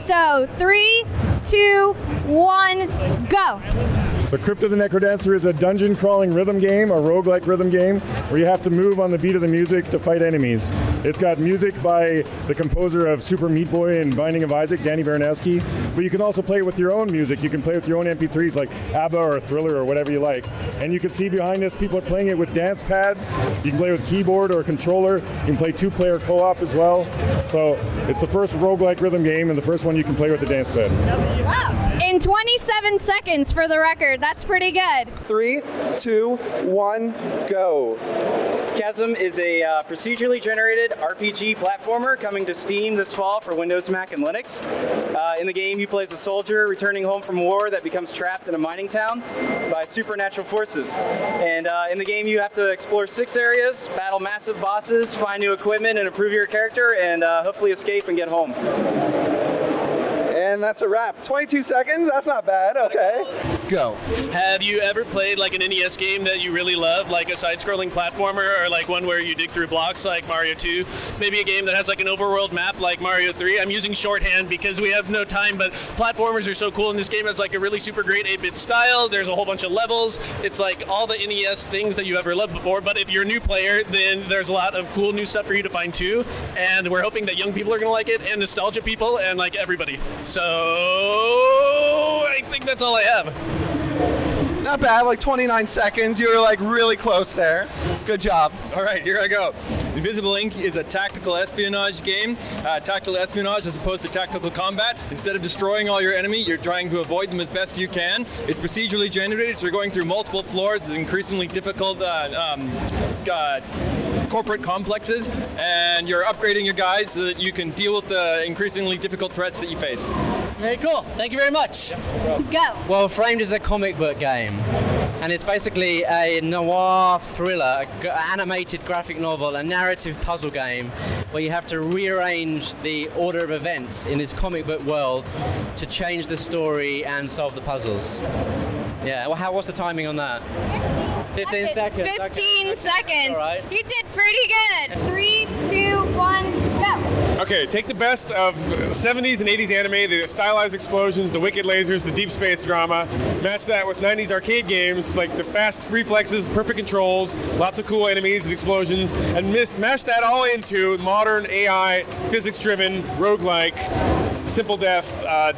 So 3, 2, 1, go. The Crypt of the Necrodancer is a dungeon-crawling rhythm game, a roguelike rhythm game, where you have to move on the beat of the music to fight enemies. It's got music by the composer of Super Meat Boy and Binding of Isaac, Danny Baranowski, but you can also play with your own music. You can play with your own MP3s like ABBA or Thriller or whatever you like. And you can see behind us, people are playing it with dance pads. You can play with keyboard or controller. You can play two-player co-op as well. So it's the first roguelike rhythm game and the first one you can play with the dance pad. Wow. In 27 seconds for the record. That's pretty good. 3, 2, 1, go. Chasm is a procedurally generated RPG platformer coming to Steam this fall for Windows, Mac, and Linux. In the game, you play as a soldier returning home from war that becomes trapped in a mining town by supernatural forces. And in the game, you have to explore 6 areas, battle massive bosses, find new equipment, and improve your character, and hopefully escape and get home. And that's a wrap. 22 seconds? That's not bad. Okay. Go. Have you ever played like an NES game that you really love, like a side-scrolling platformer, or like one where you dig through blocks like Mario 2? Maybe a game that has like an overworld map like Mario 3? I'm using shorthand because we have no time, but platformers are so cool in this game. It's like a really super great 8-bit style. There's a whole bunch of levels. It's like all the NES things that you ever loved before, but if you're a new player, then there's a lot of cool new stuff for you to find too. And we're hoping that young people are gonna like it, and nostalgia people, and like everybody. So I think that's all I have. Not bad, like 29 seconds. You were like really close there. Good job. All right, here I go. Invisible Ink is a tactical espionage game. Tactical espionage as opposed to tactical combat. Instead of destroying all your enemy, you're trying to avoid them as best you can. It's procedurally generated, so you're going through multiple floors. It's increasingly difficult corporate complexes, and you're upgrading your guys so that you can deal with the increasingly difficult threats that you face. Very cool. Thank you very much. Go. Well, Framed is a comic book game, and it's basically a noir thriller, animated graphic novel, a narrative puzzle game where you have to rearrange the order of events in this comic book world to change the story and solve the puzzles. Yeah, well, what's the timing on that? 15 seconds. 15 seconds. All right. You did pretty good. 3, 2, 1, go. Okay, take the best of 70s and 80s anime, the stylized explosions, the wicked lasers, the deep space drama, match that with 90s arcade games like the fast reflexes, perfect controls, lots of cool enemies and explosions, and mash that all into modern AI, physics-driven, roguelike, simple death,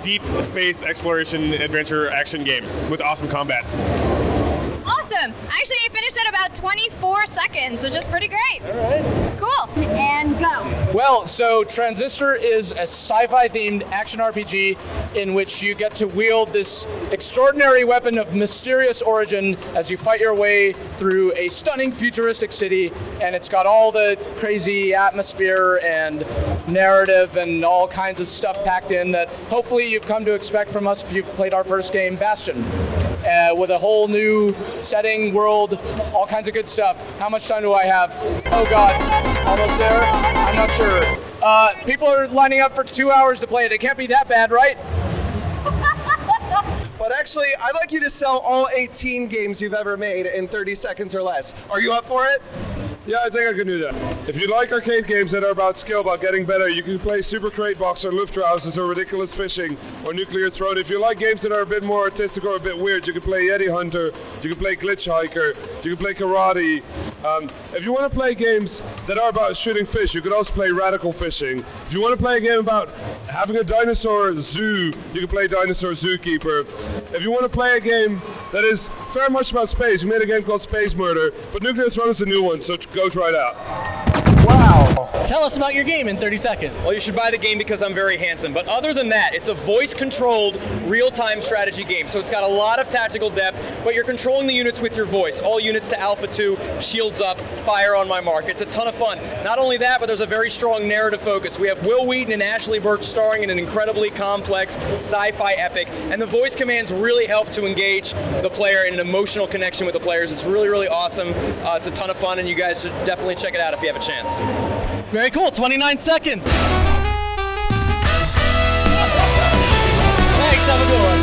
deep space exploration, adventure, action game with awesome combat. Awesome. Actually, you finished at about 24 seconds, which is pretty great. All right. Cool. And go. Well, so Transistor is a sci-fi themed action RPG in which you get to wield this extraordinary weapon of mysterious origin as you fight your way through a stunning futuristic city, and it's got all the crazy atmosphere and narrative and all kinds of stuff packed in that hopefully you've come to expect from us if you've played our first game, Bastion. With a whole new setting, world, all kinds of good stuff. How much time do I have? Oh God, almost there? I'm not sure. People are lining up for 2 hours to play it. It can't be that bad, right? But actually, I'd like you to sell all 18 games you've ever made in 30 seconds or less. Are you up for it? Yeah, I think I can do that. If you like arcade games that are about skill, about getting better, you can play Super Crate Box or Luftrausers or Ridiculous Fishing or Nuclear Throne. If you like games that are a bit more artistic or a bit weird, you can play Yeti Hunter, you can play Glitch Hiker, you can play Karate. If you want to play games that are about shooting fish, you can also play Radical Fishing. If you want to play a game about having a dinosaur zoo, you can play Dinosaur Zookeeper. If you want to play a game that is very much about space, we made a game called Space Murder, but Nuclear Throne is a new one, so go try it out. Wow. Tell us about your game in 30 seconds. Well, you should buy the game because I'm very handsome. But other than that, it's a voice-controlled, real-time strategy game. So it's got a lot of tactical depth, but you're controlling the units with your voice. All units to Alpha 2, shields up, fire on my mark. It's a ton of fun. Not only that, but there's a very strong narrative focus. We have Will Wheaton and Ashley Burch starring in an incredibly complex sci-fi epic, and the voice commands really help to engage the player in an emotional connection with the players. It's really, really awesome. It's a ton of fun, and you guys should definitely check it out if you have a chance. Very cool. 29 seconds. Thanks. Have a good one.